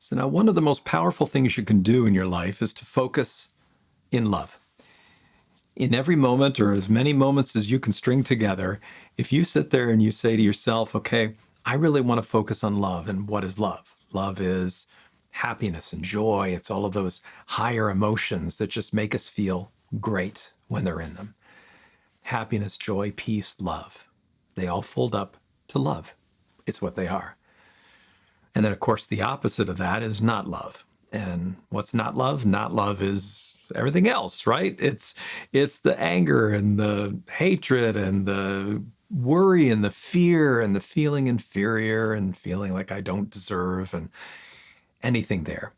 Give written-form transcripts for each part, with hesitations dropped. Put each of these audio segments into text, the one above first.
So now one of the most powerful things you can do in your life is to focus in love. In every moment, or as many moments as you can string together, if you sit there and you say to yourself, okay, I really want to focus on love. And what is love? Love is happiness and joy. It's all of those higher emotions that just make us feel great when they're in them. Happiness, joy, peace, love. They all fold up to love. It's what they are. And then, of course, the opposite of that is not love. And what's not love? Not love is everything else, right? It's the anger and the hatred and the worry and the fear and the feeling inferior and feeling like I don't deserve and anything there.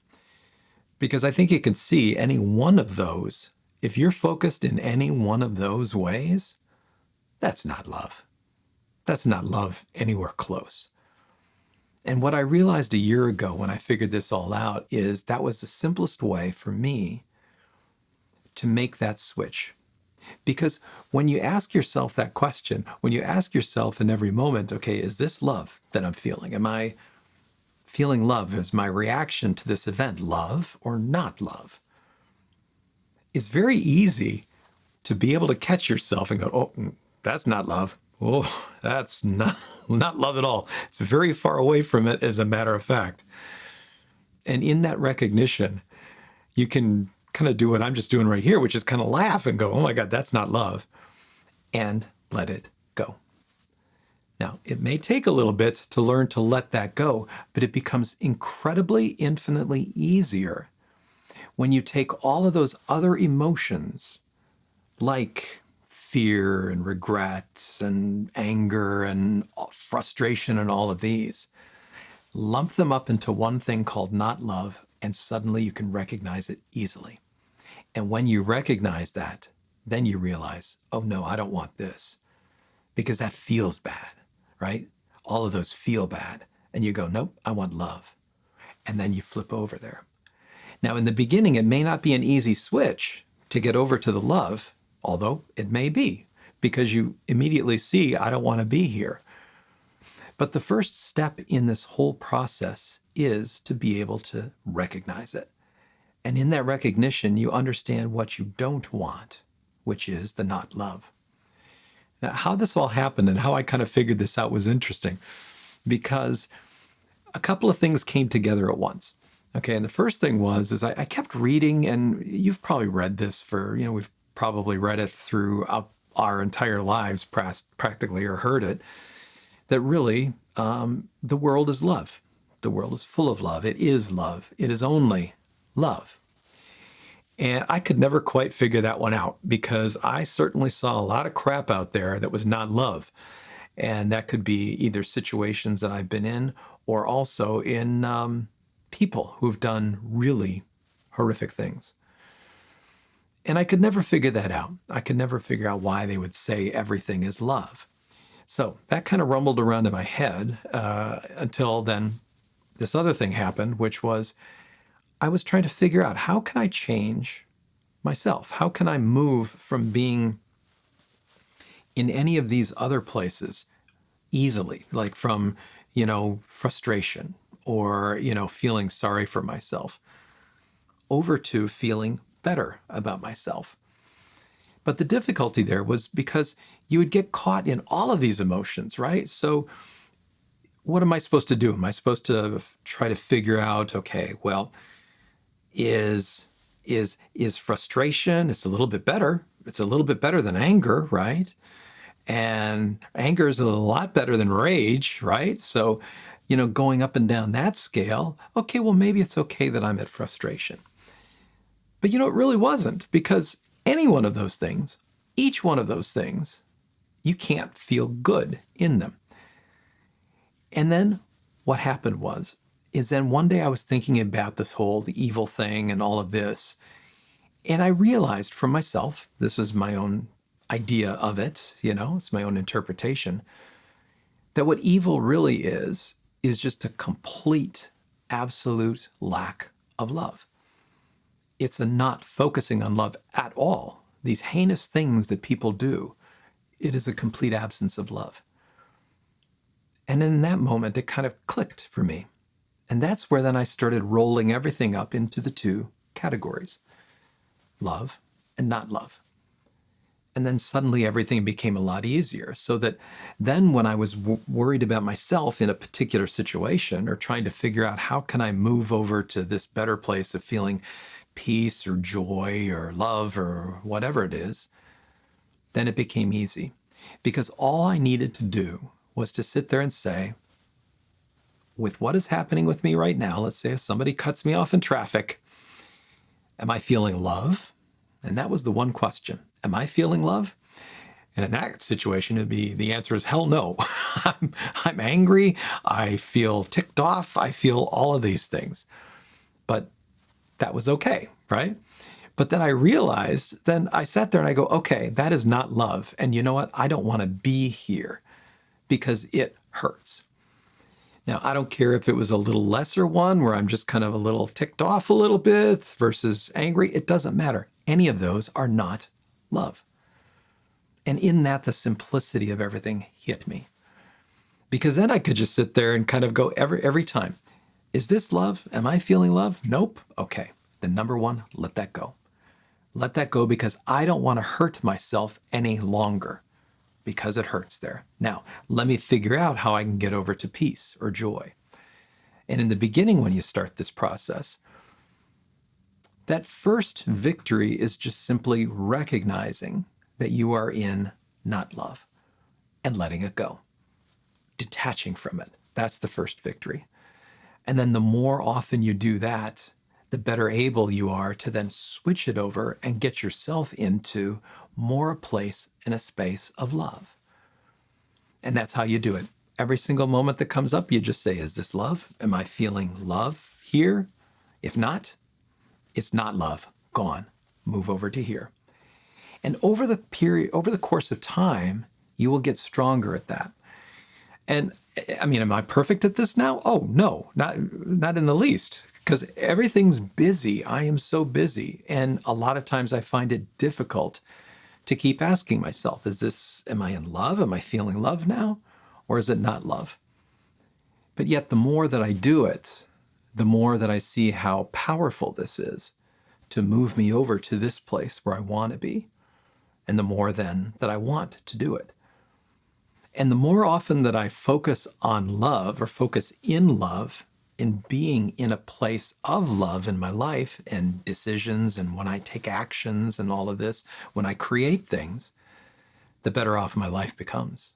Because I think you can see any one of those, if you're focused in any one of those ways, that's not love. That's not love anywhere close. And what I realized a year ago when I figured this all out is that was the simplest way for me to make that switch. Because when you ask yourself that question, when you ask yourself in every moment, okay, is this love that I'm feeling? Am I feeling love? Is my reaction to this event love or not love? It's very easy to be able to catch yourself and go, oh, that's not love. Oh, that's not love at all. It's very far away from it, as a matter of fact. And in that recognition, you can kind of do what I'm just doing right here, which is kind of laugh and go, oh my God, that's not love, and let it go. Now, it may take a little bit to learn to let that go, but it becomes incredibly, infinitely easier when you take all of those other emotions, like fear and regret and anger and frustration and all of these, lump them up into one thing called not love, and suddenly you can recognize it easily. And when you recognize that, then you realize, oh no, I don't want this, because that feels bad, right? All of those feel bad. And you go, nope, I want love. And then you flip over there. Now, in the beginning, it may not be an easy switch to get over to the love, although it may be, because you immediately see, I don't want to be here. But the first step in this whole process is to be able to recognize it. And in that recognition, you understand what you don't want, which is the not love. Now, how this all happened and how I kind of figured this out was interesting, because a couple of things came together at once. Okay, and the first thing was I kept reading, and you've probably read this we've probably read it throughout our entire lives practically, or heard it, that really the world is love. The world is full of love. It is love. It is only love. And I could never quite figure that one out, because I certainly saw a lot of crap out there that was not love. And that could be either situations that I've been in, or also in people who've done really horrific things. And I could never figure that out. I could never figure out why they would say everything is love. So that kind of rumbled around in my head until then this other thing happened, which was I was trying to figure out, how can I change myself? How can I move from being in any of these other places easily, like from, frustration or, feeling sorry for myself, over to feeling better about myself. But the difficulty there was because you would get caught in all of these emotions, right? So what am I supposed to do? Am I supposed to try to figure out, okay, well, is frustration, it's a little bit better. It's a little bit better than anger, right? And anger is a lot better than rage, right? So, going up and down that scale, okay, well, maybe it's okay that I'm at frustration. But it really wasn't, because any one of those things, each one of those things, you can't feel good in them. And then what happened is then one day I was thinking about this whole the evil thing and all of this, and I realized for myself, this was my own idea of it, it's my own interpretation, that what evil really is just a complete, absolute lack of love. It's a not focusing on love at all. These heinous things that people do, it is a complete absence of love. And in that moment, it kind of clicked for me. And that's where then I started rolling everything up into the two categories, love and not love. And then suddenly everything became a lot easier. So that then when I was worried about myself in a particular situation or trying to figure out how can I move over to this better place of feeling peace or joy or love or whatever it is, then it became easy. Because all I needed to do was to sit there and say, with what is happening with me right now, let's say if somebody cuts me off in traffic, am I feeling love? And that was the one question. Am I feeling love? And in that situation, it'd be the answer is hell no. I'm angry. I feel ticked off. I feel all of these things. But that was okay, right? But then I realized, then I sat there and I go, okay, that is not love. And you know what? I don't want to be here because it hurts. Now, I don't care if it was a little lesser one where I'm just kind of a little ticked off a little bit versus angry. It doesn't matter. Any of those are not love. And in that, the simplicity of everything hit me. Because then I could just sit there and kind of go every time, is this love? Am I feeling love? Nope. Okay. Then number one, let that go. Let that go because I don't want to hurt myself any longer because it hurts there. Now, let me figure out how I can get over to peace or joy. And in the beginning, when you start this process, that first victory is just simply recognizing that you are in not love and letting it go, detaching from it. That's the first victory. And then the more often you do that, the better able you are to then switch it over and get yourself into more a place in a space of love. And that's how you do it. Every single moment that comes up, you just say, is this love? Am I feeling love here? If not, it's not love. Gone. Move over to here. And over the course of time, you will get stronger at that. And I mean, am I perfect at this now? Oh, no, not in the least. Because everything's busy. I am so busy. And a lot of times I find it difficult to keep asking myself, am I in love? Am I feeling love now? Or is it not love? But yet the more that I do it, the more that I see how powerful this is to move me over to this place where I want to be. And the more then that I want to do it. And the more often that I focus on love or focus in love, in being in a place of love in my life and decisions and when I take actions and all of this, when I create things, the better off my life becomes.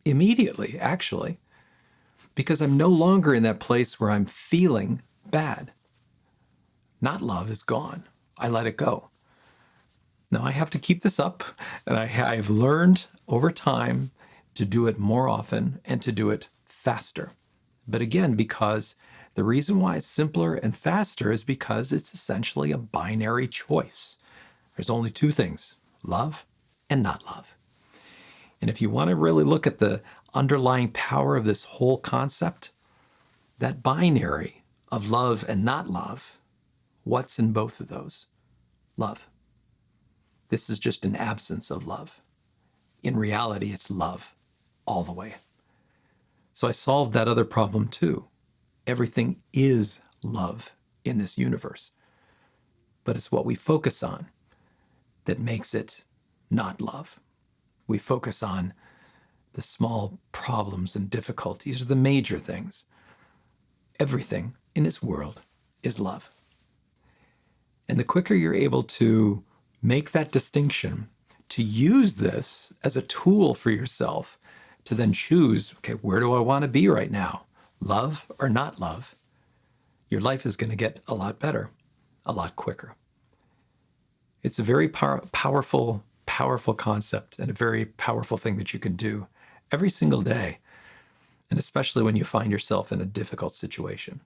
Immediately, actually, because I'm no longer in that place where I'm feeling bad. Not love is gone. I let it go. Now I have to keep this up, and I've learned over time to do it more often and to do it faster. But again, because the reason why it's simpler and faster is because it's essentially a binary choice. There's only two things, love and not love. And if you want to really look at the underlying power of this whole concept, that binary of love and not love, what's in both of those? Love. This is just an absence of love. In reality, it's love all the way. So I solved that other problem too. Everything is love in this universe. But it's what we focus on that makes it not love. We focus on the small problems and difficulties or the major things. Everything in this world is love. And the quicker you're able to make that distinction, to use this as a tool for yourself, to then choose, okay, where do I want to be right now? Love or not love? Your life is going to get a lot better, a lot quicker. It's a very powerful concept and a very powerful thing that you can do every single day, and especially when you find yourself in a difficult situation.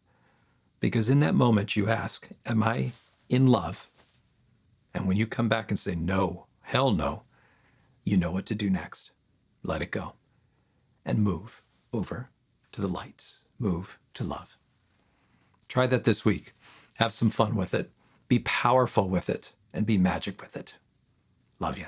Because in that moment you ask, am I in love? And when you come back and say, no, hell no, you know what to do next. Let it go. And move over to the light. Move to love. Try that this week. Have some fun with it. Be powerful with it. And be magic with it. Love you.